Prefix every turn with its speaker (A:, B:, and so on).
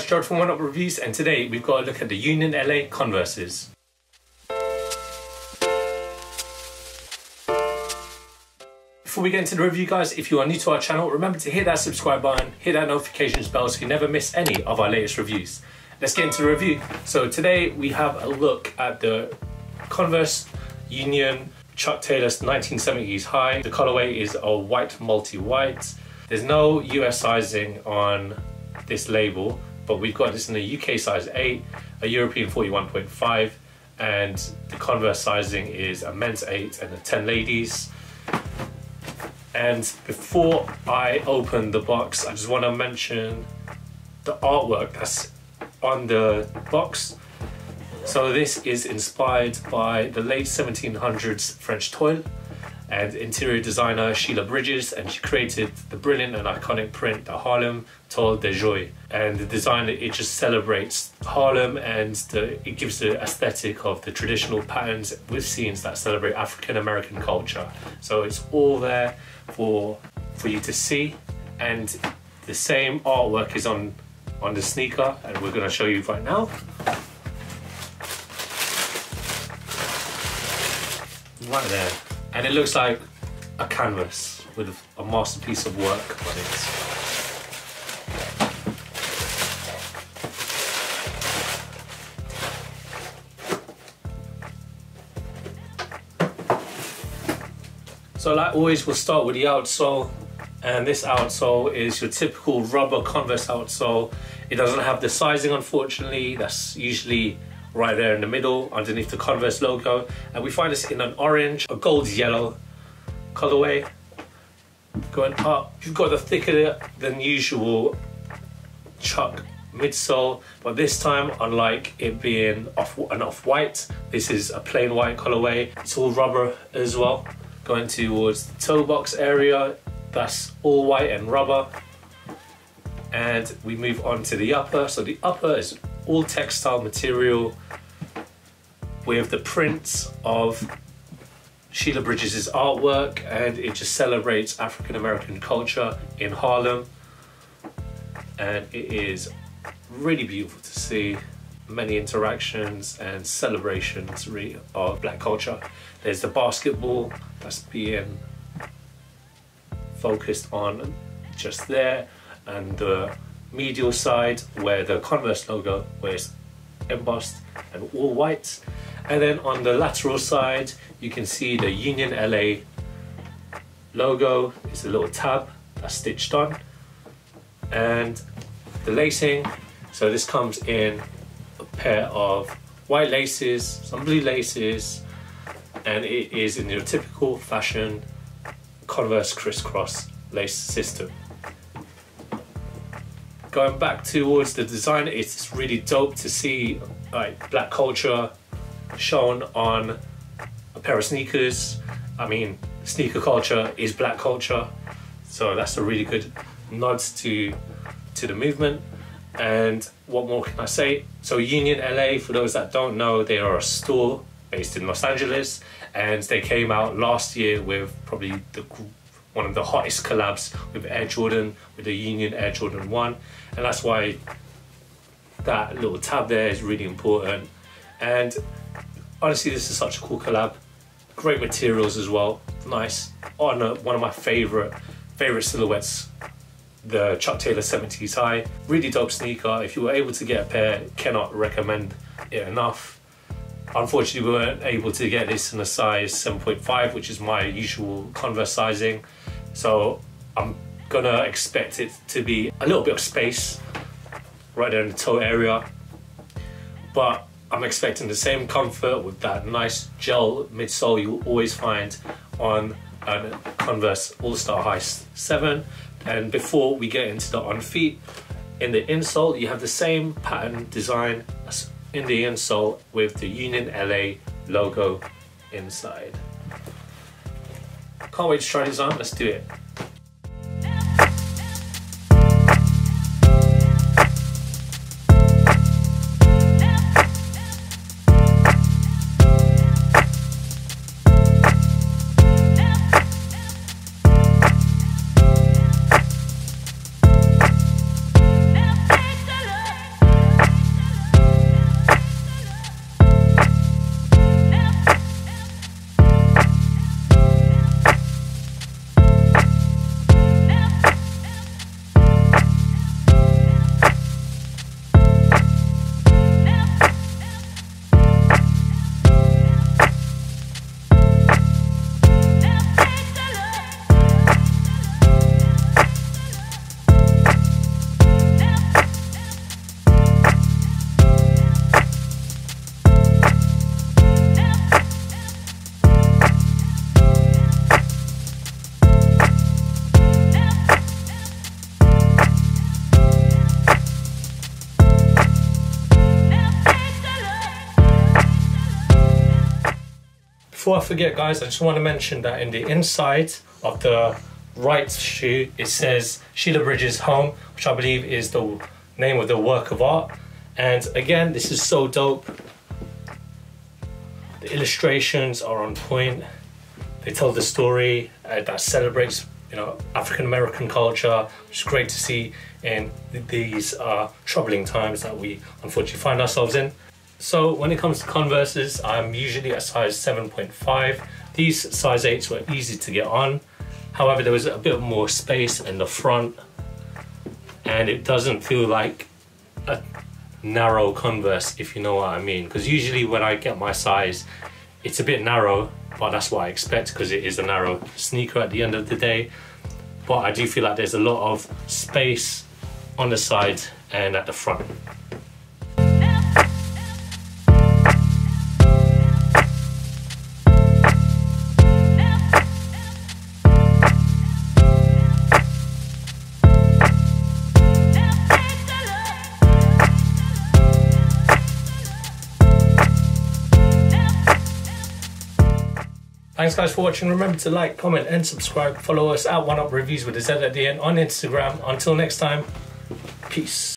A: guys, Gerald from Oneupreviewz, and today we've got a look at the Union LA Converses. Before we get into the review, guys, if you are new to our channel, remember to hit that subscribe button, hit that notifications bell so you never miss any of our latest reviews. Let's get into the review. So today we have a look at the Converse Union Chuck Taylor's 1970s high. The colorway is a white multi-white. There's no US sizing on this label, but we've got this in a UK size 8, a European 41.5, and the Converse sizing is a men's 8 and a 10 ladies. And before I open the box, I just want to mention the artwork that's on the box. So this is inspired by the late 1700s French toile and interior designer Sheila Bridges, and she created the brilliant and iconic print, the Harlem Toile de Joie. And the design, it just celebrates Harlem, and it gives the aesthetic of the traditional patterns with scenes that celebrate African American culture. So it's all there for you to see, and the same artwork is on the sneaker, and we're going to show you right now. Right there. And it looks like a canvas with a masterpiece of work on it. So like always, we'll start with the outsole. And this outsole is your typical rubber Converse outsole. It doesn't have the sizing, unfortunately. That's usually right there in the middle underneath the Converse logo, and we find this in an orange, a gold yellow colorway. Going up, you've got the thicker than usual Chuck midsole, but this time, unlike it being an off-white, this is a plain white colorway. It's all rubber as well. Going towards the toe box area, that's all white and rubber. And we move on to the upper. So the upper is all textile material with the prints of Sheila Bridges' artwork, and it just celebrates African American culture in Harlem, and it is really beautiful to see. Many interactions and celebrations of black culture. There's the basketball that's being focused on just there, and the medial side where the Converse logo is embossed and all white. And then on the lateral side, you can see the Union LA logo. It's a little tab that's stitched on. And the lacing, so this comes in a pair of white laces, some blue laces, and it is in your typical fashion Converse crisscross lace system. Going back towards the design, it's really dope to see like black culture shown on a pair of sneakers. I mean, sneaker culture is black culture, so that's a really good nod to the movement. And what more can I say? So Union LA, for those that don't know, they are a store based in Los Angeles, and they came out last year with probably one of the hottest collabs with Air Jordan, with the Union Air Jordan 1, and that's why that little tab there is really important. And honestly, this is such a cool collab. Great materials as well, nice. On one of my favorite silhouettes, the Chuck Taylor 70s high. Really dope sneaker. If you were able to get a pair, cannot recommend it enough. Unfortunately, we weren't able to get this in a size 7.5, which is my usual Converse sizing. So I'm gonna expect it to be a little bit of space right there in the toe area. But I'm expecting the same comfort with that nice gel midsole you'll always find on a Converse All-Star High 7. And before we get into the on feet, in the insole, you have the same pattern design as in the insole with the Union LA logo inside. Can't wait to try these on, let's do it. before I forget, guys, I just want to mention that in the inside of the right shoe, it says Sheila Bridges Home, which I believe is the name of the work of art. And again, this is so dope. The illustrations are on point. They tell the story that celebrates, you know, African American culture, which is great to see in these troubling times that we unfortunately find ourselves in. So when it comes to Converses, I'm usually a size 7.5. These size 8s were easy to get on. However, there was a bit more space in the front, and it doesn't feel like a narrow Converse, if you know what I mean. Because usually when I get my size, it's a bit narrow, but that's what I expect because it is a narrow sneaker at the end of the day. But I do feel like there's a lot of space on the side and at the front. Thanks guys for watching. Remember to like, comment and subscribe. Follow us at Oneupreviewz with a Z at the end on Instagram. Until next time, peace.